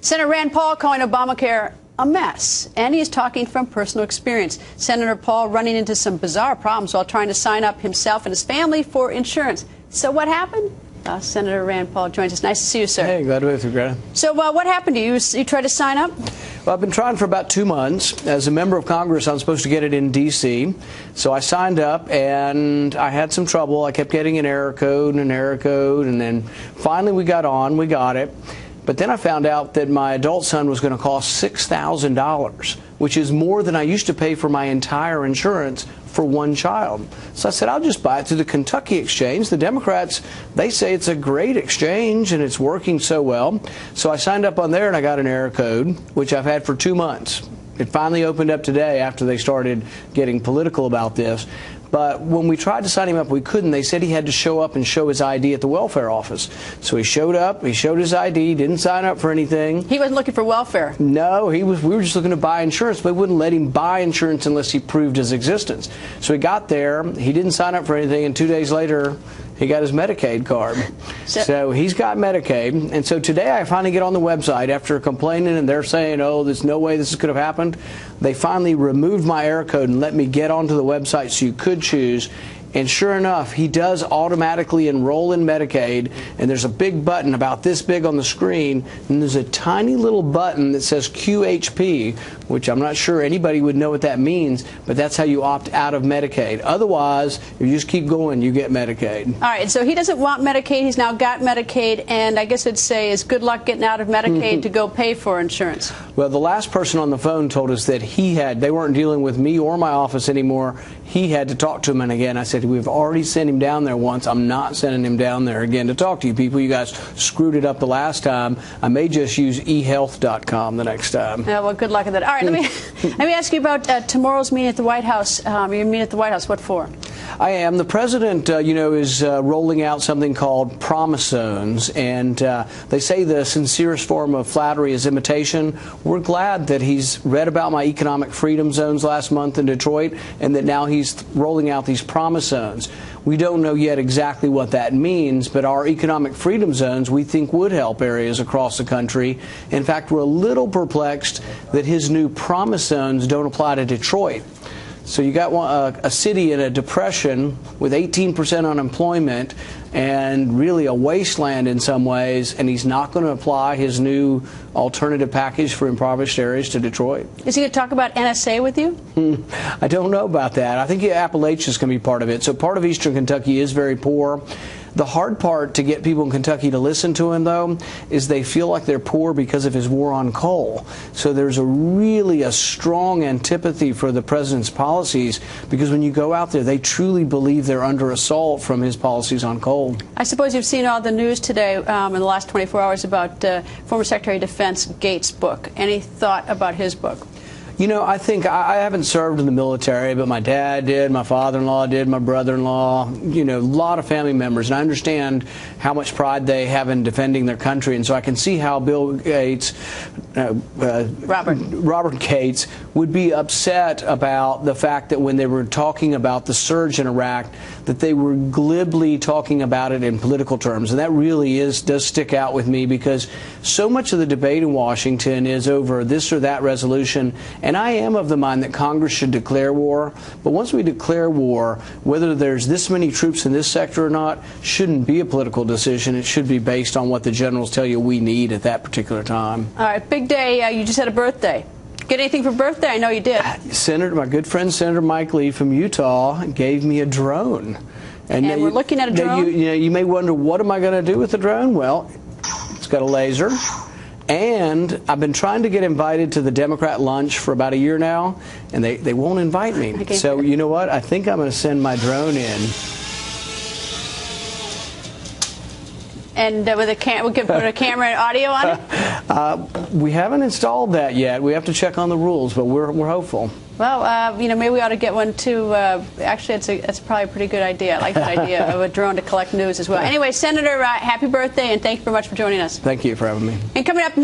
Senator Rand Paul calling Obamacare a mess, and he is talking from personal experience. Senator Paul running into some bizarre problems while trying to sign up himself and his family for insurance. So what happened? Senator Rand Paul joins us. Nice to see you, sir. Hey, glad to be with you, Greta. So what happened to you? You tried to sign up? Well, I've been trying for about 2 months. As a member of Congress, I'm supposed to get it in D.C. So I signed up, and I had some trouble. I kept getting an error code, and then finally we got it. But then I found out that my adult son was going to cost $6,000, which is more than I used to pay for my entire insurance for one child. So I said, I'll just buy it through the Kentucky exchange. The Democrats, they say it's a great exchange and it's working so well. So I signed up on there and I got an error code, which I've had for 2 months. It finally opened up today after they started getting political about this. But when we tried to sign him up, we couldn't. They said he had to show up and show his ID at the welfare office. So he showed up, he showed his ID, didn't sign up for anything. He wasn't looking for welfare. No, we were just looking to buy insurance, but we wouldn't let him buy insurance unless he proved his existence. So he got there, he didn't sign up for anything, and 2 days later, he got his Medicaid card. So he's got Medicaid. And so today I finally get on the website after complaining, and they're saying, oh, there's no way this could have happened. They finally removed my error code and let me get onto the website so you could choose. And sure enough, he does automatically enroll in Medicaid, and there's a big button about this big on the screen, and there's a tiny little button that says QHP, which I'm not sure anybody would know what that means, but that's how you opt out of Medicaid. Otherwise, if you just keep going, you get Medicaid. All right, so he doesn't want Medicaid. He's now got Medicaid, and I guess I'd say is good luck getting out of Medicaid to go pay for insurance. Well, the last person on the phone told us that they weren't dealing with me or my office anymore. He had to talk to him, and again, I said, we've already sent him down there once. I'm not sending him down there again to talk to you people. You guys screwed it up the last time. I may just use ehealth.com the next time. Yeah, well, good luck with that. All right, let me ask you about tomorrow's meeting at the White House. You're meeting at the White House. What for? I am. The president, is rolling out something called promise zones, and they say the sincerest form of flattery is imitation. We're glad that he's read about my economic freedom zones last month in Detroit, and that now he's rolling out these promise zones. We don't know yet exactly what that means, but our economic freedom zones we think would help areas across the country. In fact, we're a little perplexed that his new promise zones don't apply to Detroit. So you got a city in a depression with 18% unemployment and really a wasteland in some ways, and he's not going to apply his new alternative package for impoverished areas to Detroit. Is he going to talk about NSA with you? I don't know about that. I think Appalachia is going to be part of it. So part of eastern Kentucky is very poor. The hard part to get people in Kentucky to listen to him, though, is they feel like they're poor because of his war on coal. So there's really a strong antipathy for the president's policies, because when you go out there, they truly believe they're under assault from his policies on coal. I suppose you've seen all the news today in the last 24 hours about former Secretary of Defense Gates' book. Any thought about his book? I think I haven't served in the military, but my dad did, my father-in-law did, my brother-in-law, a lot of family members. And I understand how much pride they have in defending their country. And so I can see how Bill Gates, Robert Gates, would be upset about the fact that when they were talking about the surge in Iraq, that they were glibly talking about it in political terms. And that really does stick out with me, because so much of the debate in Washington is over this or that resolution. And I am of the mind that Congress should declare war. But once we declare war, whether there's this many troops in this sector or not shouldn't be a political decision. It should be based on what the generals tell you we need at that particular time. All right, big day. You just had a birthday. Get anything for birthday? I know you did. My good friend Senator Mike Lee from Utah gave me a drone. And we're looking at a drone? You may wonder, what am I going to do with the drone? Well, it's got a laser. And I've been trying to get invited to the Democrat lunch for about a year now, and they won't invite me. Okay. So you know what? I think I'm going to send my drone in. And we can put a camera and audio on it? We haven't installed that yet. We have to check on the rules, but we're hopeful. Well, maybe we ought to get one too. Actually, it's probably a pretty good idea. I like that idea of a drone to collect news as well. Anyway, Senator, happy birthday, and thank you very much for joining us. Thank you for having me. And coming up.